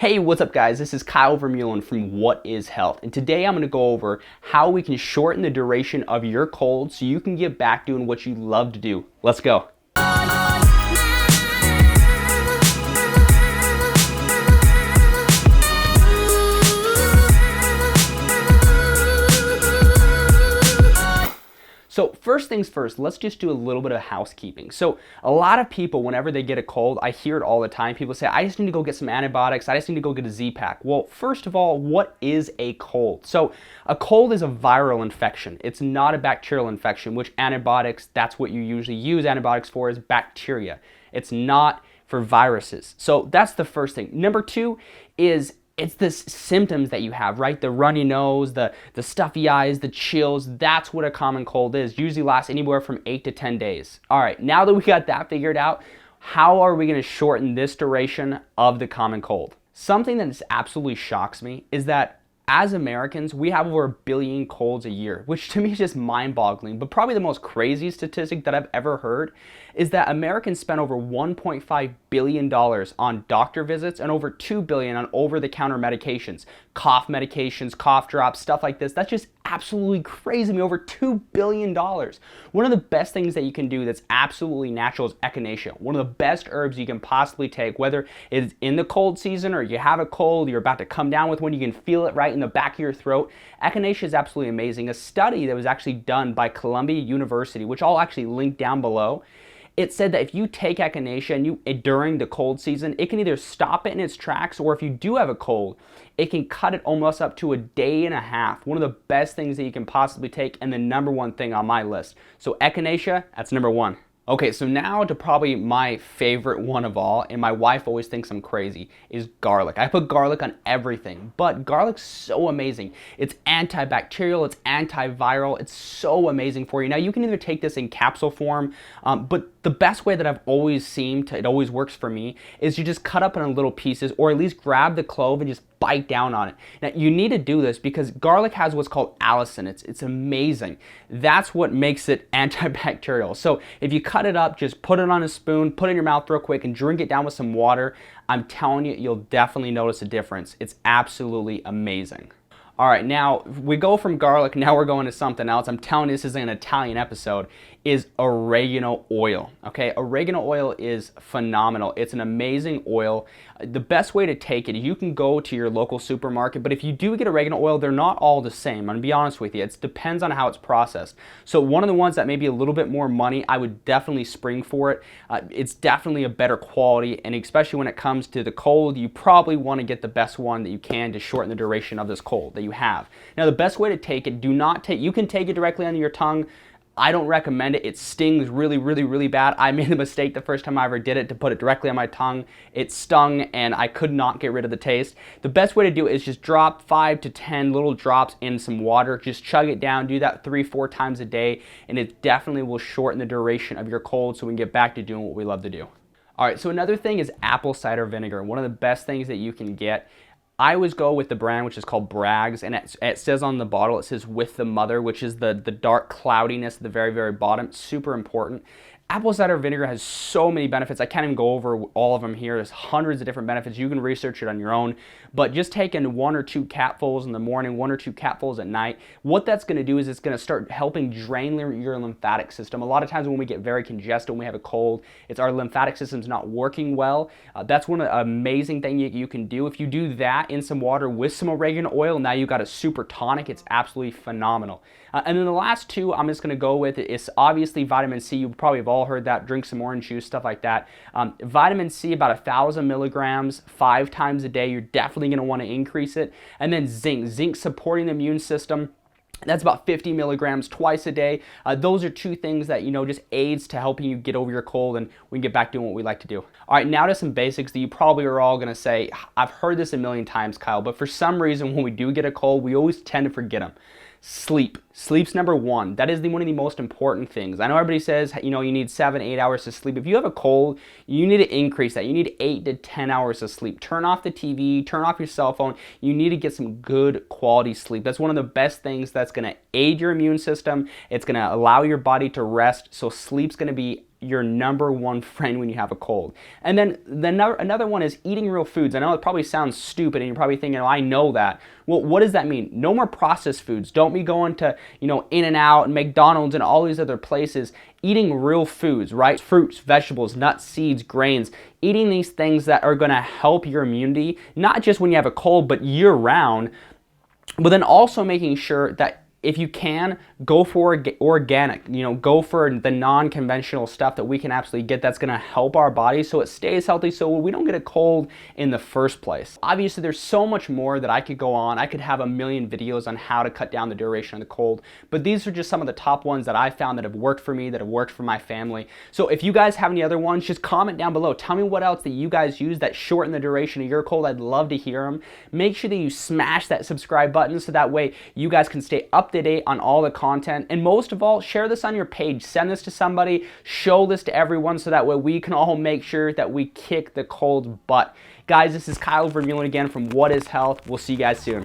Hey, what's up guys? This is Kyle Vermeulen from What is Health, and today I'm going to go over how we can shorten the duration of your cold so you can get back doing what you love to do. Let's go. So first things first, let's just do a little bit of housekeeping. So a lot of people, whenever they get a cold, I hear it all the time. People say, I just need to go get some antibiotics. I just need to go get a Z-Pack. Well, first of all, what is a cold? So a cold is a viral infection. It's not a bacterial infection, which antibiotics, that's what you usually use antibiotics for, is bacteria. It's not for viruses. So that's the first thing. Number two is it's the symptoms that you have, right? The runny nose, the stuffy eyes, the chills. That's what a common cold is. Usually lasts anywhere from 8 to 10 days. All right, now that we got that figured out, how are we going to shorten this duration of the common cold? Something that just absolutely shocks me is that as Americans, we have over 1 billion colds a year, which to me is just mind-boggling. But probably the most crazy statistic that I've ever heard is that Americans spend over $1.5 billion on doctor visits and over $2 billion on over-the-counter medications, cough medications, cough drops, stuff like this. That's just absolutely crazy to me, over $2 billion. One of the best things that you can do that's absolutely natural is Echinacea. One of the best herbs you can possibly take, whether it's in the cold season or you have a cold, you're about to come down with one, you can feel it right in the back of your throat. Echinacea is absolutely amazing. A study that was actually done by Columbia University, which I'll actually link down below, it said that if you take Echinacea and during the cold season, it can either stop it in its tracks, or if you do have a cold, it can cut it almost up to a day and a half. One of the best things that you can possibly take, and the number one thing on my list. So Echinacea, that's number one. Okay, so now to probably my favorite one of all, and my wife always thinks I'm crazy, is garlic. I put garlic on everything, but garlic's so amazing. It's antibacterial, it's antiviral, it's so amazing for you. Now you can either take this in capsule form, but the best way that I've always seen to, it always works for me, is you just cut up in little pieces, or at least grab the clove and just bite down on it. Now you need to do this because garlic has what's called allicin. It's amazing. That's what makes it antibacterial. So if you cut it up, just put it on a spoon, put it in your mouth real quick and drink it down with some water. I'm telling you, you'll definitely notice a difference. It's absolutely amazing. All right, now we go from garlic, now we're going to something else. I'm telling you, this is an Italian episode, is oregano oil, okay? Oregano oil is phenomenal. It's an amazing oil. The best way to take it, you can go to your local supermarket, but if you do get oregano oil, they're not all the same. I'm gonna be honest with you. It depends on how it's processed. So one of the ones that may be a little bit more money, I would definitely spring for it. It's definitely a better quality, and especially when it comes to the cold, you probably wanna get the best one that you can to shorten the duration of this cold that you have. Now the best way to take it, you can take it directly under your tongue. I don't recommend it. It stings really, really, really bad. I made a mistake the first time I ever did it to put it directly on my tongue. It stung and I could not get rid of the taste. The best way to do it is just drop 5 to 10 little drops in some water. Just chug it down. Do that 3-4 times a day, and it definitely will shorten the duration of your cold so we can get back to doing what we love to do. All right, so another thing is apple cider vinegar. One of the best things that you can get. I always go with the brand which is called Bragg's, and it says on the bottle, it says with the mother, which is the dark cloudiness at the very, very bottom. Super important. Apple cider vinegar has so many benefits. I can't even go over all of them here. There's hundreds of different benefits. You can research it on your own. But just taking 1 or 2 capfuls in the morning, 1 or 2 capfuls at night, what that's going to do is it's going to start helping drain your lymphatic system. A lot of times when we get very congested, when we have a cold, it's our lymphatic system's not working well. That's one amazing thing you can do. If you do that in some water with some oregano oil, now you've got a super tonic. It's absolutely phenomenal. And then the last two I'm just going to go with is obviously vitamin C. You probably have all heard that. Drink some orange juice, stuff like that. Vitamin C, about 1,000 milligrams 5 times a day. You're definitely going to want to increase it. And then zinc. Zinc supporting the immune system. That's about 50 milligrams twice a day. Those are 2 things that, just aids to helping you get over your cold, and we can get back doing what we like to do. All right, now to some basics that you probably are all gonna say, I've heard this a million times, Kyle, but for some reason when we do get a cold, we always tend to forget them. Sleep. Sleep's number one. That is one of the most important things. I know everybody says, you need 7-8 hours to sleep. If you have a cold, you need to increase that. You need 8 to 10 hours of sleep. Turn off the TV, turn off your cell phone. You need to get some good quality sleep. That's one of the best things that's going to aid your immune system. It's going to allow your body to rest. So sleep's going to be your number one friend when you have a cold. And then another one is eating real foods. I know it probably sounds stupid and you're probably thinking, oh, I know that. Well, what does that mean? No more processed foods. Don't be going to, In-N-Out and McDonald's and all these other places. Eating real foods, right? Fruits, vegetables, nuts, seeds, grains. Eating these things that are going to help your immunity, not just when you have a cold, but year round. But then also making sure that if you can, go for organic, go for the non-conventional stuff that we can absolutely get that's gonna help our body so it stays healthy so we don't get a cold in the first place. Obviously, there's so much more that I could go on. I could have a million videos on how to cut down the duration of the cold, but these are just some of the top ones that I found that have worked for me, that have worked for my family. So if you guys have any other ones, just comment down below. Tell me what else that you guys use that shorten the duration of your cold. I'd love to hear them. Make sure that you smash that subscribe button so that way you guys can stay up to date on all the content, and most of all, share this on your page. Send this to somebody, show this to everyone so that way we can all make sure that we kick the cold butt. Guys, this is Kyle Vermeulen again from What is Health. We'll see you guys soon.